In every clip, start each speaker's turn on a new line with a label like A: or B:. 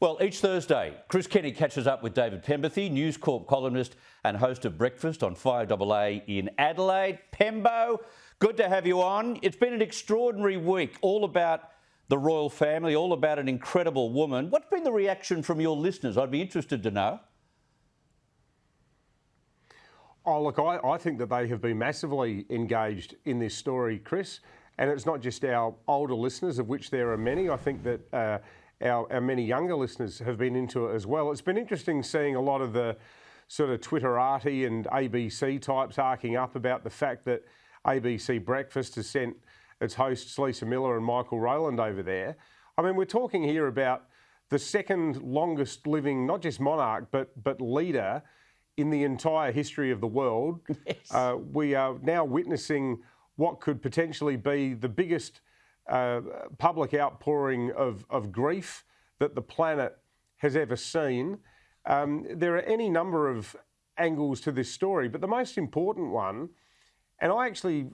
A: Well, each Thursday, Chris Kenny catches up with David Penberthy, News Corp columnist and host of Breakfast on 5AA in Adelaide. Pembo, good to have you on. It's been an extraordinary week, all about the royal family, all about an incredible woman. What's been the reaction from your listeners? I'd be interested to know.
B: Oh, look, I think that they have been massively engaged in this story, Chris. And it's not just our older listeners, of which there are many. I think that our many younger listeners have been into it as well. It's been interesting seeing a lot of the sort of Twitterati and ABC types arcing up about the fact that ABC Breakfast has sent its hosts Lisa Miller and Michael Rowland over there. I mean, we're talking here about the second longest living, not just monarch, but leader in the entire history of the world. Yes. We are now witnessing what could potentially be the biggest public outpouring of grief that the planet has ever seen. There are any number of angles to this story, but the most important one, and I actually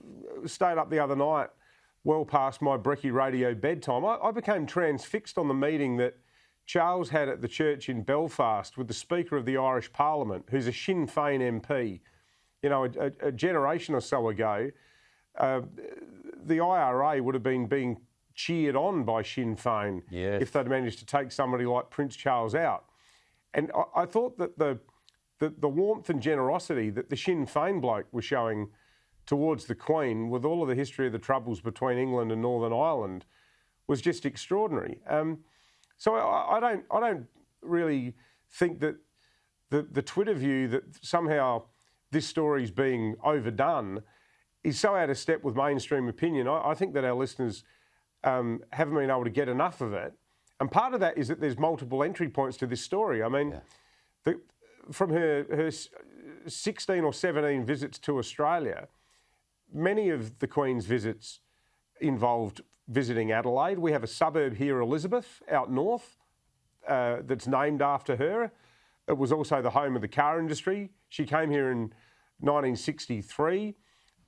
B: stayed up the other night well past my Brekkie radio bedtime. I became transfixed on the meeting that Charles had at the church in Belfast with the Speaker of the Irish Parliament, who's a Sinn Féin MP. You know, a generation or so ago, the IRA would have been being cheered on by Sinn Féin if they'd managed to take somebody like Prince Charles out. And I thought that the warmth and generosity that the Sinn Féin bloke was showing towards the Queen, with all of the history of the troubles between England and Northern Ireland, was just extraordinary. So I don't really think that the Twitter view that somehow this story's being overdone is so out of step with mainstream opinion. I think that our listeners haven't been able to get enough of it. And part of that is that there's multiple entry points to this story. I mean, from her 16 or 17 visits to Australia, many of the Queen's visits involved visiting Adelaide. We have a suburb here, Elizabeth, out north, that's named after her. It was also the home of the car industry. She came here in 1963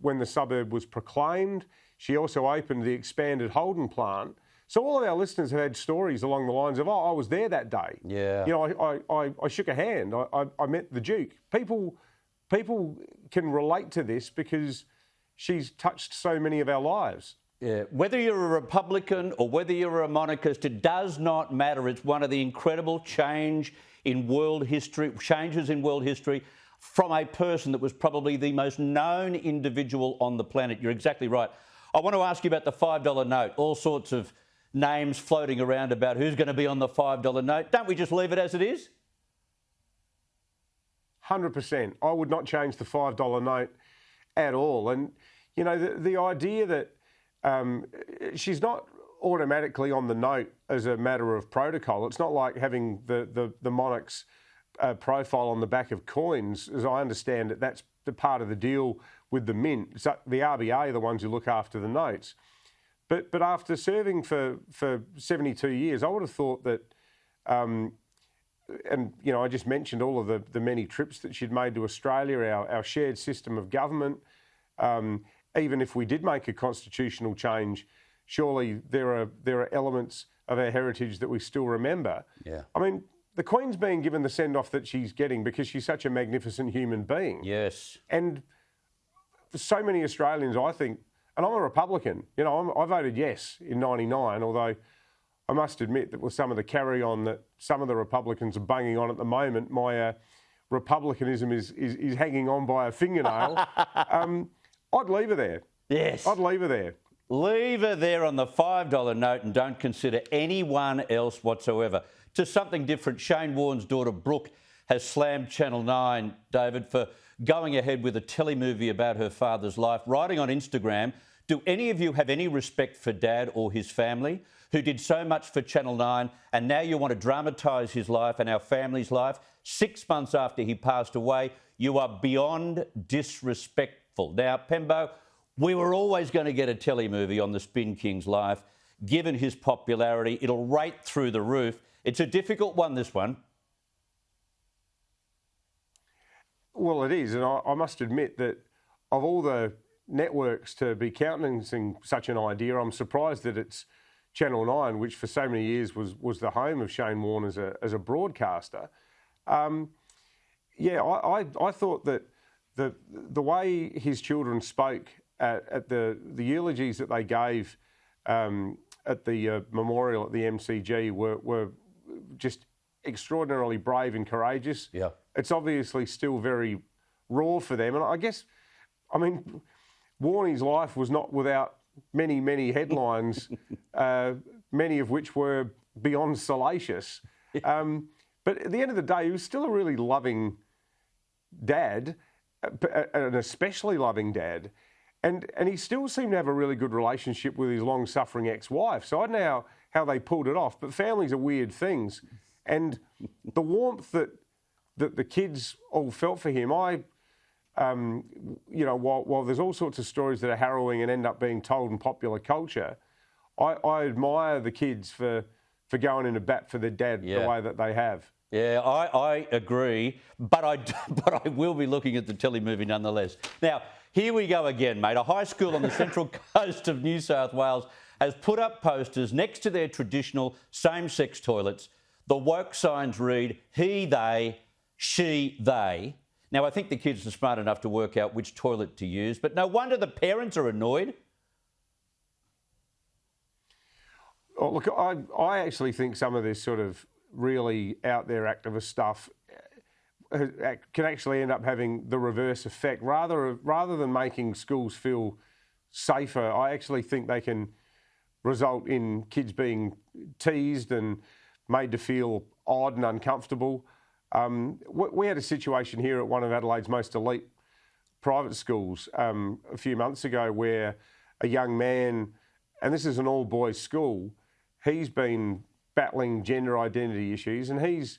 B: when the suburb was proclaimed. She also opened the expanded Holden plant. So all of our listeners have had stories along the lines of, I was there that day. Yeah. You know, I shook a hand. I met the Duke. People can relate to this because she's touched so many of our lives.
A: Yeah. Whether you're a Republican or whether you're a monarchist, it does not matter. It's one of the incredible changes in world history from a person that was probably the most known individual on the planet. You're exactly right. I want to ask you about the $5 note. All sorts of names floating around about who's going to be on the $5 note. Don't we just leave it as it is?
B: 100%. I would not change the $5 note at all. And, you know, the idea that she's not automatically on the note as a matter of protocol. It's not like having the monarch's profile on the back of coins. As I understand it, that's the part of the deal with the mint. So the RBA are the ones who look after the notes. But after serving for 72 years, I would have thought that, and you know, I just mentioned all of the many trips that she'd made to Australia, our shared system of government. Even if we did make a constitutional change, surely there are elements of our heritage that we still remember. Yeah. I mean, the Queen's being given the send-off that she's getting because she's such a magnificent human being. Yes. And for so many Australians, I think, and I'm a Republican, you know, I voted yes in '99, although I must admit that with some of the carry-on that some of the Republicans are bunging on at the moment, my republicanism is hanging on by a fingernail. I'd leave her there. Yes. I'd leave her there.
A: Leave her there on the $5 note and don't consider anyone else whatsoever. To something different, Shane Warne's daughter Brooke has slammed Channel 9, David, for going ahead with a telemovie about her father's life, writing on Instagram, do any of you have any respect for Dad or his family, who did so much for Channel 9, and now you want to dramatise his life and our family's life? 6 months after he passed away, you are beyond disrespectful. Now, Pembo, we were always going to get a telemovie on the Spin King's life. Given his popularity, it'll rate through the roof. It's a difficult one, this one.
B: Well, it is, and I must admit that of all the networks to be countenancing such an idea, I'm surprised that it's Channel 9, which for so many years was the home of Shane Warne as a broadcaster. I thought that the way his children spoke at the eulogies that they gave at the memorial at the MCG were just extraordinarily brave and courageous.
A: Yeah.
B: It's obviously still very raw for them. And I guess, I mean, Warnie's life was not without many, many headlines, many of which were beyond salacious. But at the end of the day, he was still a really loving dad, an especially loving dad. And he still seemed to have a really good relationship with his long-suffering ex-wife. So I don't know how they pulled it off, but families are weird things. And the warmth that the kids all felt for him, while there's all sorts of stories that are harrowing and end up being told in popular culture, I admire the kids for going into bat for their dad the way that they have.
A: Yeah, I agree, but I will be looking at the telemovie nonetheless. Now, here we go again, mate. A high school on the central coast of New South Wales has put up posters next to their traditional same-sex toilets. The woke signs read, he, they, she, they. Now, I think the kids are smart enough to work out which toilet to use, but no wonder the parents are annoyed.
B: Oh, look, I actually think some of this sort of really out there activist stuff can actually end up having the reverse effect. Rather than making schools feel safer, I actually think they can result in kids being teased and made to feel odd and uncomfortable. We had a situation here at one of Adelaide's most elite private schools a few months ago where a young man, and this is an all-boys school, he's been battling gender identity issues, and he's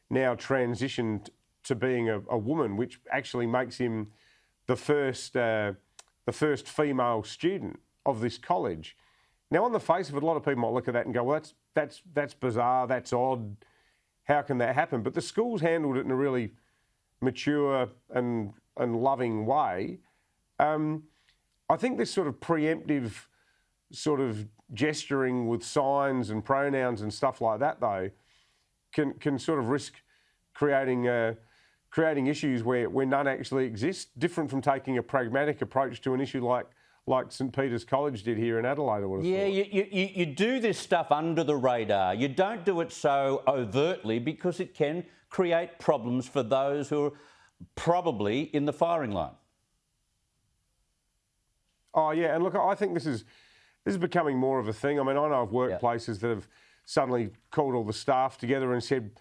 B: now transitioned to being a woman, which actually makes him the first female student of this college. Now, on the face of it, a lot of people might look at that and go, "Well, that's bizarre, that's odd. How can that happen?" But the school's handled it in a really mature and loving way. I think this sort of preemptive sort of gesturing with signs and pronouns and stuff like that, though, can sort of risk creating issues where none actually exist, different from taking a pragmatic approach to an issue like St Peter's College did here in Adelaide. I would have thought.
A: You do this stuff under the radar. You don't do it so overtly because it can create problems for those who are probably in the firing line.
B: Oh, yeah, and look, I think this is becoming more of a thing. I mean, I know of workplaces that have suddenly called all the staff together and said,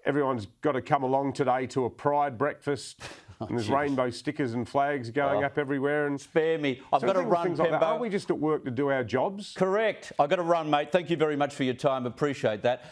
B: everyone's got to come along today to a pride breakfast. And there's rainbow stickers and flags going up everywhere. And
A: spare me. I've got to run,
B: Pembo. Aren't we just at work to do our jobs?
A: Correct. I've got to run, mate. Thank you very much for your time. Appreciate that.